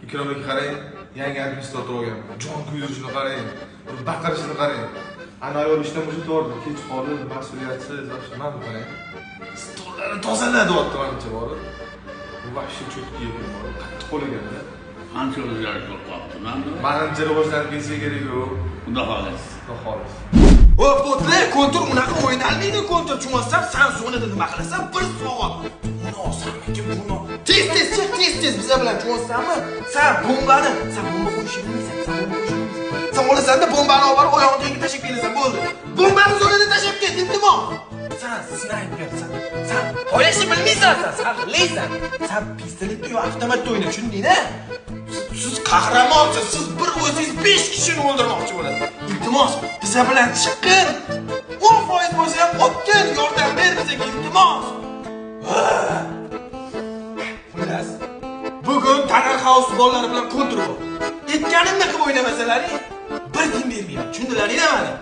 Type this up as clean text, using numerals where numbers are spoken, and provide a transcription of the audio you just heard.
Ikrom aka qarang, yangi administrator olgan. Jon kuydirishini qarang, baqirishini qarang. Ana ayol ishdan bo'shatordi, kech qolib, mas'uliyatsiz, mana bu qarang. Stollarni tozalayapti menimcha borib. Bu vahshiy cho'tki ekan, qattiq qo'lagan-da. Qancha o'zgarib qolibdi, Menimcha rivojlanib ketsa kerak yo'q. Xudo xolos. Xudo xolos. O potlar kontur unaqa o'ynalmaydi, kontur tushunmasam, sen zonada nima qilasan? Bir soat. Munosabatga buni. Tez biza bilan tushunsanmi? Sen bombani, sen bomba qo'yishni bilmaysan, sen olasan-da bombani olib borib oyog'iga tashib kelasan, bo'ldi. Bombani zonada tashib ket, iltimos. Sen snaypersan. Sen o'ynashni bilmaysan, sen laysan. Sen pistoletda yo avtomatda o'yna, tushundingmi? Siz qahramonsiz, siz bir o'zingiz 5 kishini o'ldirmoqchi bo'lasiz. Iltimos, biza bilan chiqin. 10% bo'lsa ham o'tgan yordam ber bizga, iltimos. Xullas, bugun Tanar House bolalari bilan kontur bor. Aytganimni qilib o'ynamasalaring, bir tiyin bermayman. Tushundilaringmi meni?